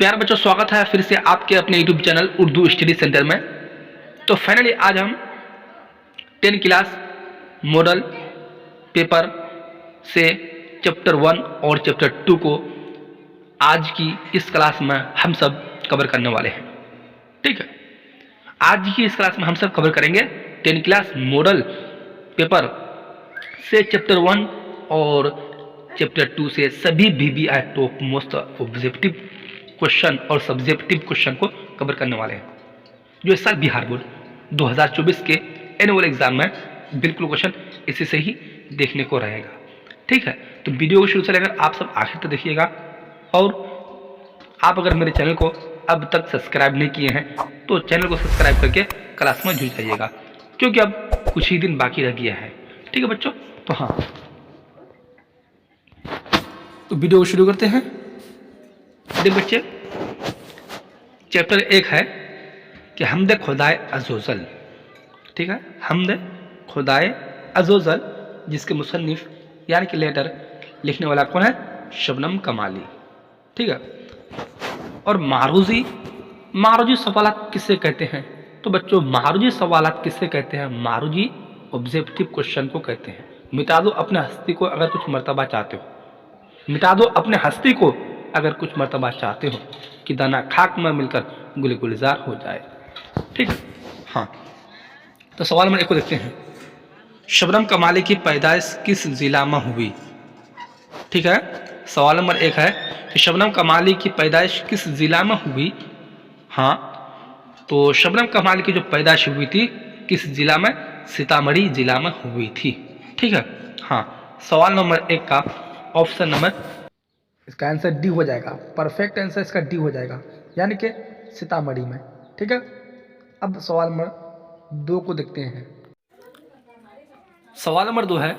प्यारे बच्चों, स्वागत है फिर से आपके अपने YouTube channel Urdu study centre में। तो फाइनली आज हम 10 क्लास मॉडल पेपर से चैप्टर 1 और चैप्टर 2 को आज की इस क्लास में हम सब कवर करने वाले हैं। ठीक है, आज की इस क्लास में हम सब कवर करेंगे 10 क्लास मॉडल पेपर से चैप्टर 1 और चैप्टर 2 से सभी VBI top most objective question और सब्जेक्टिव क्वेश्चन को कवर करने वाले हैं, जो इस साल बिहार बोर्ड 2024 के एनुअल एग्जाम में बिल्कुल क्वेश्चन इसी से ही देखने को रहेगा। ठीक है, तो वीडियो को शुरू से लेकर आप सब आखिर तक देखिएगा। और आप अगर मेरे चैनल को अब तक सब्सक्राइब नहीं किए हैं तो चैनल को सब्सक्राइब करके क्लास में जुड़ जाइएगा, क्योंकि अब कुछ ही दिन बाकी रह गया है। ठीक है बच्चों, तो हाँ, तो वीडियो को शुरू करते हैं। देख बच्चे, चैप्टर 1 है कि हमद खुदाए अज़ोज़ल। ठीक है, हमद खुदाए अज़ोज़ल, जिसके मुसन्निफ यानी कि लेटर लिखने वाला कौन है? शबनम कमाली। ठीक है, और मारूजी सवालात किससे कहते हैं? तो बच्चों, मारूजी सवालात किससे कहते हैं? मारूजी ऑब्जेक्टिव क्वेश्चन को कहते हैं। मिटा दो अपने हस्ती को अगर कुछ मर्तबा चाहते हो, मिटा दो अपने हस्ती को अगर कुछ मर्तबा चाहते हो कि दाना खाक में मिलकर गुल गुलजार हो जाए। ठीक है, हाँ, तो सवाल नंबर 1 को देखते हैं। शबनम कमाली की पैदाइश किस जिला में हुई? ठीक है, सवाल नंबर 1 है कि शबनम कमाली की पैदाइश किस जिला में हुई? हाँ, तो शबनम कमाली की जो पैदाइश हुई थी किस जिला में? सीतामढ़ी जिला में हुई थी। ठीक है, हाँ, सवाल नंबर 1 का ऑप्शन नंबर, इसका आंसर डी हो जाएगा। परफेक्ट आंसर इसका डी हो जाएगा, यानी कि सीतामढ़ी में। ठीक है, अब सवाल नंबर 2 को देखते हैं। सवाल नंबर 2 है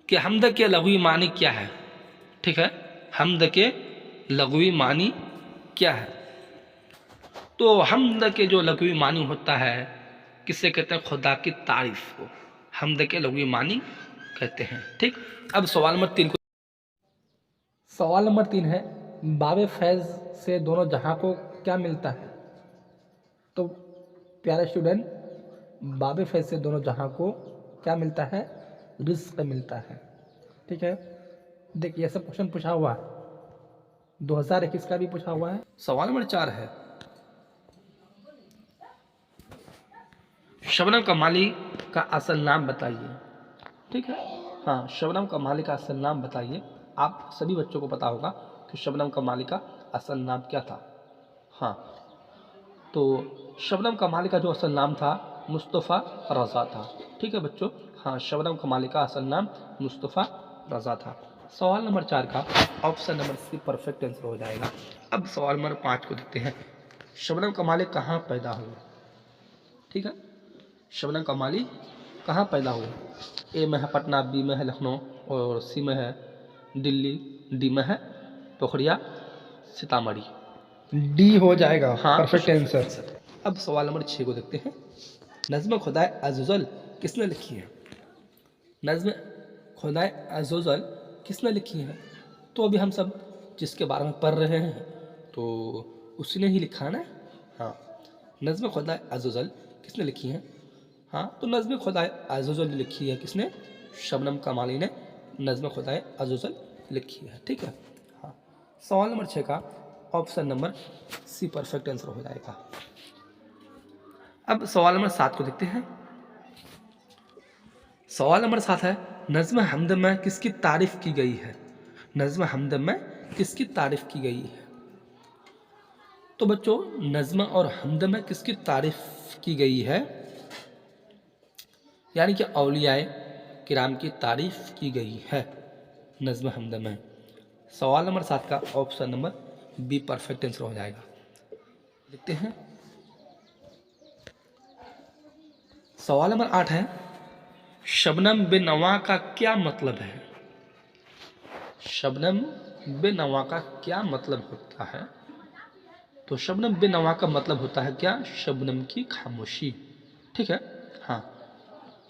कि हमद के लघवी मानी क्या है? ठीक है, हमद के लघवी मानी क्या है? तो हमद के जो लघवी मानी होता है किससे कहते हैं? खुदा की तारीफ को हमद के लघवी मानी कहते हैं। ठीक, अब सवाल नंबर 3 को, सवाल नंबर 3 है, बाबे फैज़ से दोनों जहां को क्या मिलता है? तो प्यारे स्टूडेंट, बाबे फैज़ से दोनों जहां को क्या मिलता है? रिज़्क़ मिलता है। ठीक है, देखिए ये सब क्वेश्चन पूछा हुआ है, 2021 का भी पूछा हुआ है। सवाल नंबर 4 है, शबनम कमाली का असल नाम बताइए। ठीक है, हाँ, शबनम कमाली का असल नाम बताइए। आप सभी बच्चों को पता होगा कि शबनम कमाली का असल नाम क्या था। हाँ, तो शबनम कमाली का जो असल नाम था मुस्तफ़ा रज़ा था। ठीक है बच्चों, हाँ, शबनम कमाली का असल नाम मुस्तफ़ा रज़ा था। सवाल नंबर 4 का option number C perfect answer हो जाएगा। अब सवाल नंबर 5 को देखते हैं। शबनम कमाली कहाँ पैदा हुई? ठीक है, शबनम कमाली कहाँ पैदा हुई? ए में है पटना, बी में है लखनऊ और सी में है दिल्ली, डी में है पोखरिया, सीतामढ़ी। डी हो जाएगा, हाँ, परफेक्ट आंसर। अब सवाल नंबर 6 को देखते हैं। नज़्म खुदाए अज़ोज़ल किसने लिखी है? नज़्म खुदाए अज़ोज़ल किसने लिखी है? तो अभी हम सब जिसके बारे में पढ़ रहे हैं तो उसने ही लिखा ना। हाँ, नज़्म खुदाए अज़ोज़ल किसने लिखी है? हाँ, तो नज़्म खुदाए अज़ोज़ल लिखी है किसने? शबनम कमाली ने नज़्म खुदाए अज़ोज़ल लिखी है। ठीक है, हाँ, सवाल नंबर 6 का option number C perfect answer हो जाएगा। अब सवाल नंबर 7 को देखते हैं। सवाल नंबर 7 है, नज़्म हमद में किसकी तारीफ़ की गई है? नज़्म हमद में किसकी तारीफ़ की गई है? तो बच्चों, नज़्म और हमद में किसकी तारीफ़ की गई है? यानी कि औलियाए किराम की तारीफ़ की गई है नज़्म हमद में। सवाल नंबर 7 का option number be perfect answer हो जाएगा। देखते हैं। सवाल नंबर 8 है, शबनम बेनवा का क्या मतलब है? शबनम बेनवा का क्या मतलब होता है? तो शबनम बेनवा का मतलब होता है क्या? शबनम की खामोशी। ठीक है, हाँ,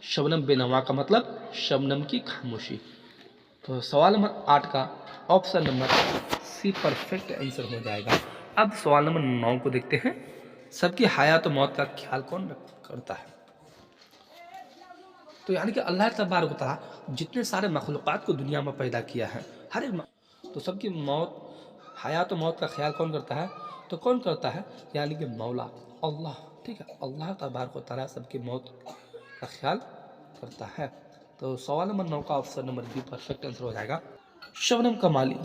शबनम बेनवा का मतलब शबनम की खामोशी। तो सवाल नंबर 8 का option number C C perfect answer हो जाएगा। अब सवाल नंबर 9 को देखते हैं। सबकी हयात और मौत का ख्याल कौन करता है? तो यानी कि अल्लाह तबारक व तआला जितने सारे मखलूक़ात को दुनिया में पैदा किया है, हर एक तो सबकी मौत, हयात और मौत का ख्याल कौन करता है? तो कौन करता है? यानी कि मौला अल्लाह। ठीक है, अल्लाह तबारक व तआला सबकी मौत का ख्याल करता है। तो सवाल नंबर 9 का option number be perfect answer हो जाएगा। शबनम कमाली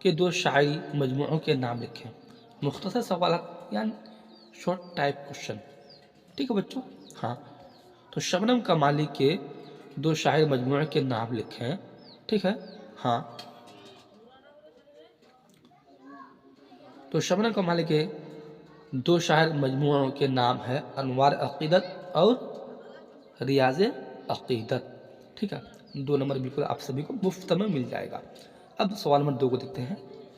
के 2 शायरी मजमूओं के नाम लिखें। मुख्तसर सवाल यानी शॉर्ट टाइप क्वेश्चन। ठीक है बच्चों। हाँ, तो शबनम कमाली के 2 शायर मजमूए के नाम लिखें। ठीक है। हाँ, तो शबनम कमाली के 2 शायर मजमूओं के नाम है अनवार अकीदत और रियाज अकीदत। ठीक है, 2 नंबर बिल्कुल आप सभी को मुफ्त में मिल जाएगा। अब सवाल नंबर 2 को देखते हैं।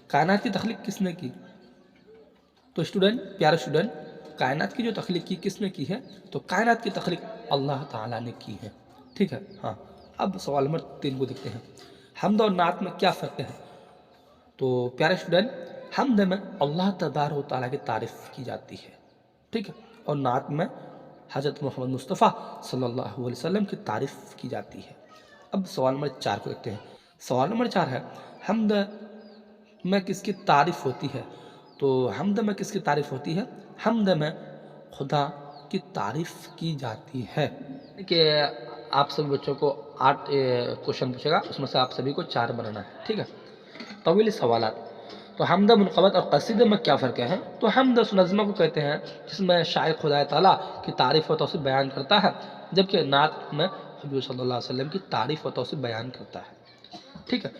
कायनात की तख्लीक किसने की? तो स्टूडेंट, प्यारे स्टूडेंट, कायनात की जो तख्लीक की किसने की है? तो कायनात की तख्लीक अल्लाह ताला ने की है। ठीक है। हाँ, अब सवाल नंबर 3 को देखते हैं। हम्द और नात में क्या फ़र्क है? तो प्यारे स्टूडेंट, हम्द में अल्लाह तबारक व तआला की तारीफ़ की जाती है। ठीक है, और नात में हज़रत मोहम्मद मुस्तफ़ा सल्लल्लाहु अलैहि वसल्लम की तारीफ़ की जाती है। अब सवाल नंबर 4 को देखते हैं। सवाल नंबर 4 है, हम्द में किसकी तारीफ़ होती है? तो हम्द में किसकी तारीफ़ होती है? हम्द में खुदा की तारीफ़ की जाती है। कि आप सभी बच्चों को 8 क्वेश्चन पूछेगा, उसमें से आप सभी को 4 बनाना है। ठीक है। तवील सवालात। तो हम्द, मुनक़बत और क़सीदे में क्या फ़र्क है? तो हम्द उस नज़्म को कहते हैं जिसमें शायर खुदा ताला की तारीफ़ व तौसीफ़ बयान करता है, जबकि नात में हुज़ूर सल्लल्लाहु अलैहि वसल्लम की तारीफ़ व तौसीफ़ बयान करता है। ठीक है,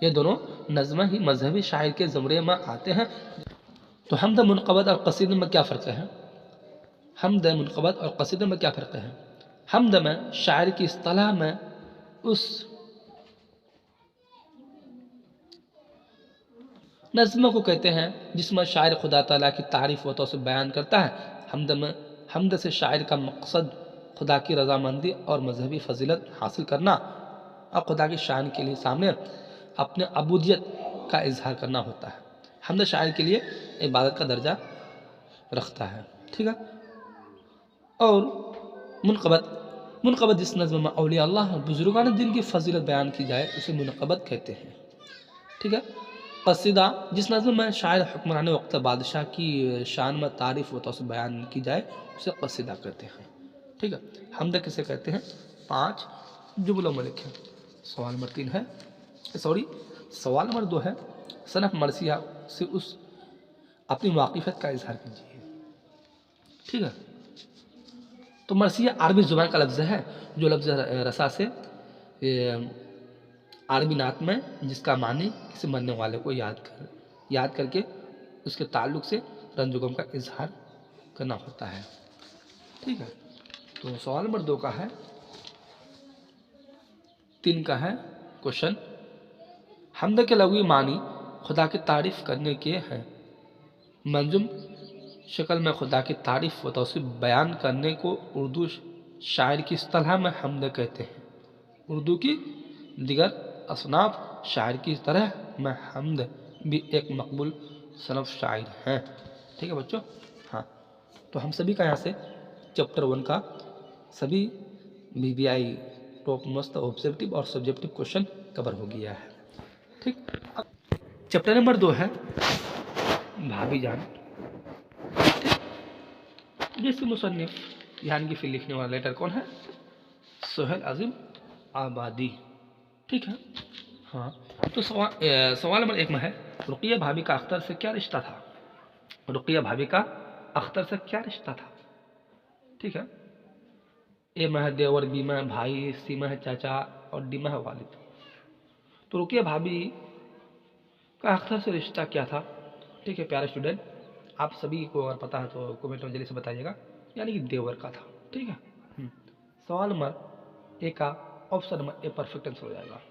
ये दोनों नज़्में ही मजहबी शायर के ज़मरे में आते हैं। तो हम्द, मुनक़बत और क़सीदे में क्या फ़र्क है? हम्द, मुनक़बत और क़सीदे में क्या फ़र्क है? हम्द में शायर की इस्तिलाह में उस नज़्म को कहते हैं जिसमें शायर खुदा ताला की तारीफ़ व तौसीफ़ बयान करता है। हम्द में, हम्द से शायर का मकसद खुदा की रज़ामंदी और मजहबी फ़जीलत हासिल करना और खुदा की शान के लिए सामने अपने अबूदियत का इजहार करना होता है। हम्द शायर के लिए इबादत का दर्जा रखता है। ठीक है। और मुनक़बत, मुनक़बत जिस नज़्म में औलिया अल्लाह बुज़ुर्गान दिन की फ़जीलत बयान की जाए उसे मुनक़बत कहते हैं। ठीक है। क़सीदा, जिस नज़्म में शायर हुक्मरान वक्त बादशाह की शान में तारीफ़ व तौसीफ़ बयान की जाए उसे क़सीदा कहते हैं। ठीक है। हम्द किसे कहते हैं? 5 जुमलों में लिखें। सवाल नंबर 3 है, सवाल नंबर 2 है, सनफ़ मरसिया से उस अपनी वाक़िफ़त का इज़हार कीजिए। ठीक है। तो मरसिया अरबी ज़ुबान का लफ्ज़ है जो लफ्ज़ रसा से अरबी नात में जिसका मानी किसी मरने वाले को याद करके उसके ताल्लुक़ से रंज गम का इजहार करना होता है। ठीक है। तो सवाल नंबर 2 का है, 3 का है क्वेश्चन, हम्द के लग़वी मानी खुदा की तारीफ़ करने के हैं। मंज़ूम शक्ल में खुदा की तारीफ़ व तौसीफ़ बयान करने को उर्दू शायर की इस्तिलाह में हम्द कहते हैं। उर्दू की दिगर असनाफ शायर की तरह में हम्द भी एक मकबूल सनफ़ शायर हैं। ठीक है बच्चों। हाँ, तो हम सभी का यहाँ से चैप्टर 1 का सभी BBI टॉप मस्त ऑब्जेक्टिव और सब्जेक्टिव क्वेश्चन कवर हो गया है। ठीक। अब चैप्टर नंबर 2 है भाभी जान, जिसके मुसन्निफ यानी कि फिर लिखने वाला लेटर कौन है? सोहेल अज़ीम आबादी। ठीक है। हाँ, तो सवाल नंबर 1 में है, रुक़िया भाभी का अख्तर से क्या रिश्ता था? रुक़िया भाभी का अख्तर से क्या रिश्ता था? ठीक है। ए में है देवर, बी में है भाई, सी में है चाचा और डी में है वालिद। तो रुक़िया भाभी का अख्तर से रिश्ता क्या था? ठीक है प्यारे स्टूडेंट, आप सभी को अगर पता है तो कमेंट में जल्दी से बताइएगा। यानी कि देवर का था। ठीक है। सवाल नंबर 1 का option number a perfect answer हो जाएगा।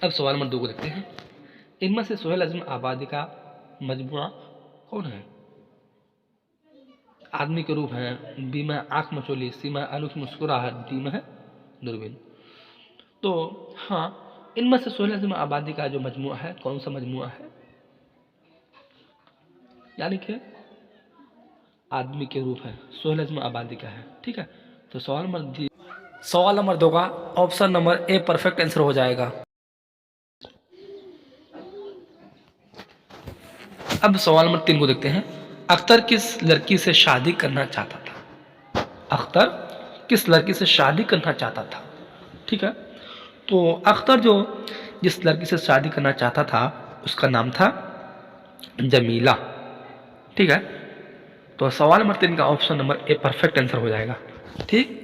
अब सवाल नंबर 2 को देखते हैं। इनमें से सोहेल अज़ीम आबादी का मजमुआ कौन है? आदमी के रूप हैं, बी में आँख मचोली, सी में अनूठी मुस्कुराहट, डी में है दूरबीन। तो हाँ, इनमें से 16 आबादी का जो मजमुआ है कौन सा मजमुआ है? यानी कि आदमी के रूप है, 16 आबादी का है। ठीक है, तो सवाल नंबर 2 का option number a perfect answer हो जाएगा। अब सवाल नंबर 3 को देखते हैं। अख्तर किस लड़की से शादी करना चाहता था? अख्तर किस लड़की से शादी करना चाहता था? ठीक है, तो अख्तर जो जिस लड़की से शादी करना चाहता था उसका नाम था जमीला। ठीक है, तो सवाल नंबर 3 का option number a perfect answer हो जाएगा। ठीक,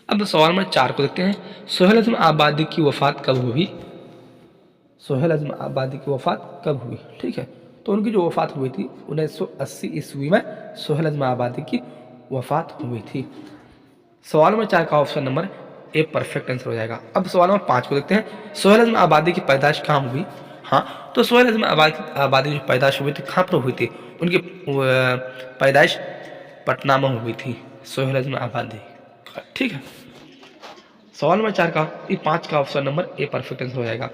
अब सवाल नंबर 4 को देखते हैं। सोहेल आबादी की वफ़ात कब हुई? सोहेल आबादी की वफ़ात कब हुई? ठीक है, तो उनकी जो वफ़ात हुई थी 1980 ईस्वी में सोहेल आबादी की वफ़ात हुई थी। सवाल नंबर 4 का option number a perfect answer हो जाएगा। अब सवाल नंबर 5 को देखते हैं। सोहेल आबादी की पैदाइश कहाँ हुई? हाँ, तो सोहेल आबादी की पैदाइश हुई थी कहाँ पर हुई थी? उनकी पैदाइश पटना में हुई थी, सोहेल आबादी। ठीक है, सवाल नंबर 4 का 5 का option number a perfect answer हो जाएगा।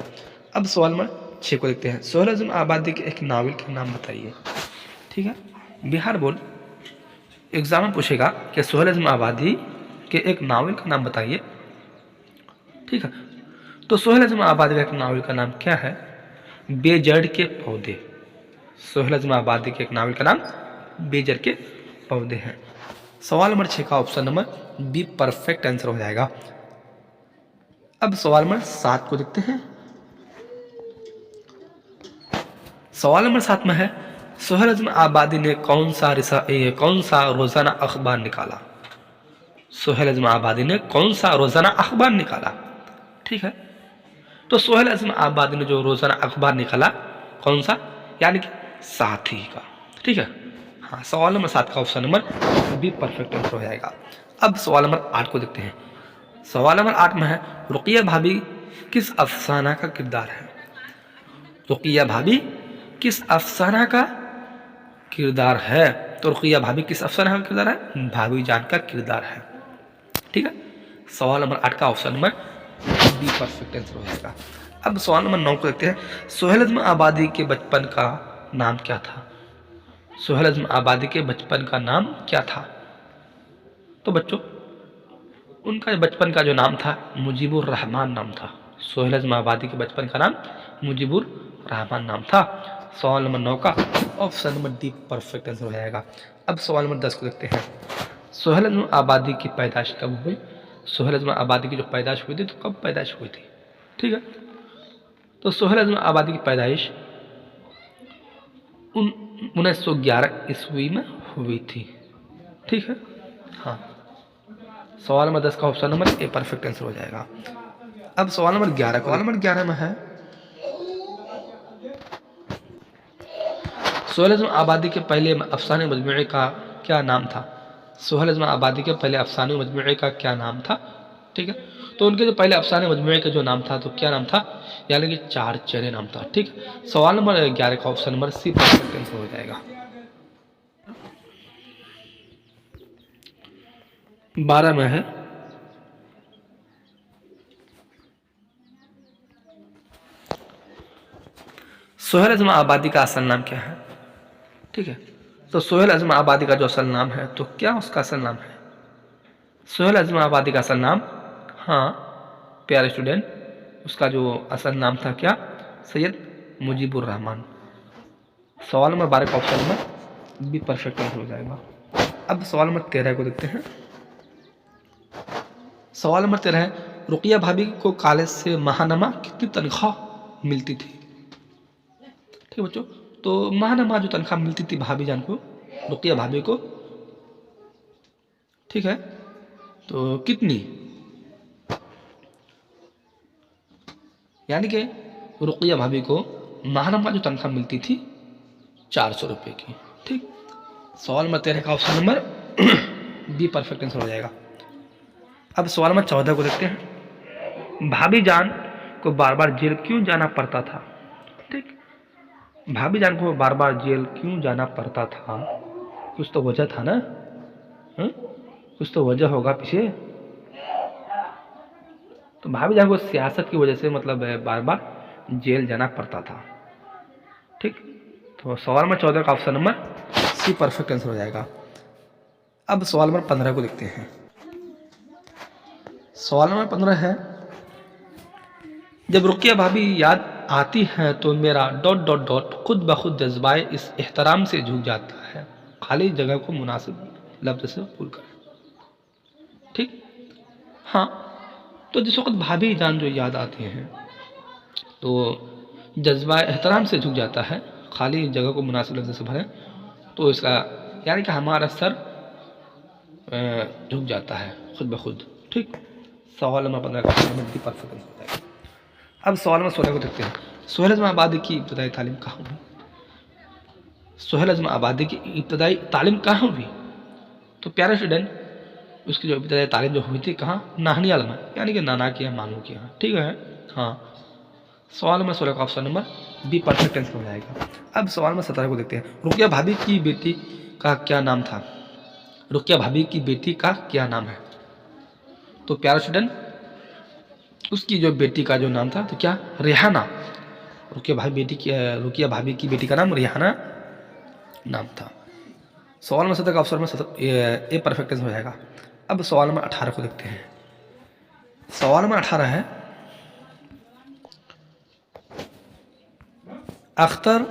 अब सवाल नंबर 6 को देखते हैं। सोहेल आबादी के एक नावल का नाम बताइए। ठीक है, बिहार बोर्ड एग्जाम में पूछेगा कि सोहेल आबादी के एक नावल का नाम बताइए। ठीक है, तो सोहेल आबादी का एक नावल का नाम क्या है? बेजड़ के पौधे। सोहेल आबादी के एक नावल का नाम बेजड़ के पौधे हैं। सवाल नंबर 6 का option number be perfect answer हो जाएगा। अब सवाल नंबर 7 को देखते हैं। सवाल नंबर 7 में है सोहेल आबादी ने कौन सा रोजाना अखबार निकाला? सोहेल आबादी ने कौन सा रोजाना अखबार निकाला? ठीक है, तो सोहेल आबादी ने जो रोजाना अखबार निकाला कौन सा? यानी कि साथी का। ठीक है, हाँ, सवाल नंबर 7 का option number be perfect answer हो जाएगा। अब सवाल नंबर 8 को देखते हैं। सवाल नंबर 8 में है रुकिया भाभी किस अफसाना का किरदार है? रुकिया भाभी किस अफसाना का किरदार है? तो रुकिया भाभी किस अफसाना का किरदार है? भाभी जान का किरदार है। ठीक है, सवाल नंबर 8 का option number be perfect answer हो जाएगा। अब सवाल नंबर 9 को देखते हैं। सोहेल आबादी के बचपन का नाम क्या था? सोहेल आबादी के बचपन का नाम क्या था? तो बच्चों, उनका बचपन का जो नाम था मुजीबुर रहमान नाम था। सोहेल आबादी के बचपन का नाम मुजीबुर रहमान नाम था। सवाल नंबर 9 का option number D perfect answer हो जाएगा। अब सवाल नंबर 10 को देखते हैं। सोहेल आबादी की पैदाइश कब हुई? सोहेल आबादी की जो पैदाइश हुई थी तो कब पैदाइश हुई थी? ठीक है, तो सोहेल आबादी की पैदाइश 1911 ईस्वी में हुई थी। ठीक है, हाँ, सवाल नंबर 10 का option number a perfect answer हो जाएगा। अब सवाल नंबर 11 को, सवाल नंबर 11 में है सोहेल आबादी के पहले अफसाने मजमूए का क्या नाम था? सोहेल आबादी के पहले अफसाने मजमूए का क्या नाम था? ठीक है, तो उनके जो पहले अफसाने मजमूए का जो नाम था तो क्या नाम था? यानी कि चार चेहरे नाम था। ठीक, सवाल नंबर 11 का option number C perfect answer हो जाएगा। 12 में है सोहेल आबादी का असल नाम क्या है? ठीक है, तो सोहेल आबादी का जो असल नाम है तो क्या उसका असल नाम है? सोहेल आबादी का असल नाम, हाँ प्यारे स्टूडेंट, उसका जो असल नाम था क्या? सैयद मुजीबुर रहमान। सवाल नंबर 12 का option number be perfect answer हो जाएगा। अब सवाल नंबर 13 को देखते हैं। सवाल नंबर 13 है रुकिया भाभी को कॉलेज से माहानमा कितनी तनख्वाह मिलती थी? ठीक है बच्चों, तो माहानमा जो तनख्वाह मिलती थी भाभी जान को, रुकिया भाभी को, ठीक है, तो कितनी? यानी कि रुकिया भाभी को माहानमा जो तनख्वाह मिलती थी 400 रुपये की। ठीक, सवाल नंबर 13 का option number be perfect answer हो जाएगा। अब सवाल नंबर 14 को देखते हैं। भाभी जान को बार बार जेल क्यों जाना पड़ता था? ठीक, भाभी जान को बार बार जेल क्यों जाना पड़ता था? कुछ तो वजह था ना? कुछ तो वजह होगा पीछे। तो भाभी जान को सियासत की वजह से मतलब बार बार जेल जाना पड़ता था। ठीक, तो सवाल नंबर 14 का option number C perfect answer हो जाएगा। अब सवाल नंबर 15 को देखते हैं। सवाल नंबर 15 है, जब रुकिया भाभी याद आती है तो मेरा डॉट डॉट डॉट खुद ब खुद जज्बाए इस एहतराम से झुक जाता है, खाली जगह को मुनासिब लफ्ज से पूर कर। ठीक, हाँ, तो जिस वक्त भाभी जान जो याद आती हैं तो जज्बा एहतराम से झुक जाता है, खाली जगह को मुनासिब लफ्ज से भरें, तो इसका यानी कि हमारा सर झुक जाता है खुद ब खुद। ठीक, सवाल नंबर 15 का परफेक्ट हो जाएगा। अब सवाल नंबर 16 को देखते हैं। सोहेल अज़म आबादी की इब्तदाई तालीम कहाँ हुई? सोहेल अज़म आबादी की इब्तदाई तालीम कहाँ हुई? तो प्यारे स्टूडेंट, उसकी जो इब्तदाई तालीम जो हुई थी कहाँ? नाहनियाल में, यानी कि नाना के यहाँ, मामू के यहाँ। ठीक है, हाँ। सवाल नंबर 16 का option number be perfect answer हो जाएगा। अब सवाल नंबर 17 को देखते हैं। रुकिया भाभी की बेटी का क्या नाम था? रुकिया भाभी की बेटी का क्या नाम है? तो प्यारा स्टूडेंट, उसकी जो बेटी का जो नाम था तो क्या? रेहाना। रुकिया भाभी की बेटी का नाम रेहाना नाम था। सवाल नंबर 17 का ऑप्शन में ए परफेक्ट आंसर हो जाएगा। अब सवाल नंबर 18 को देखते हैं। सवाल नंबर 18 है, अख्तर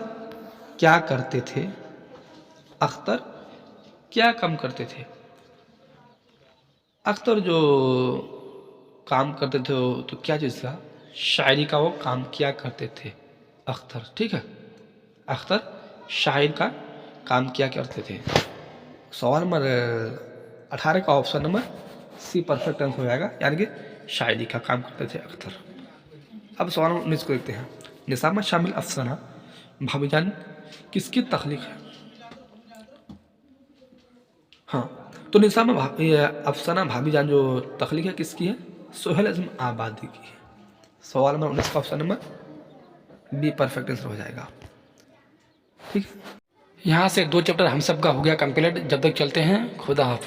क्या करते थे? अख्तर क्या काम करते थे? अख्तर जो काम करते थे तो क्या चीज़ था? शायरी का वो काम किया करते थे अख्तर। ठीक है, अख्तर शायर का काम किया करते थे। सवाल नंबर 18 का option number C perfect answer हो जाएगा, यानी कि शायरी का काम करते थे अख्तर। अब सवाल नंबर 19 को देखते हैं। निसाब में शामिल अफसाना भाभीजान किसकी तख्लीक है? हाँ, तो निसाब में अफसाना भाभीजान जो तख्लीक है किसकी है? सोहेल अज़म आबादी की है। सवाल नंबर 19 का option number be perfect answer हो जाएगा। ठीक है, यहाँ से 2 चैप्टर हम सब का हो गया कंप्लीट। जब तक चलते हैं, खुदा हाफ़िज़।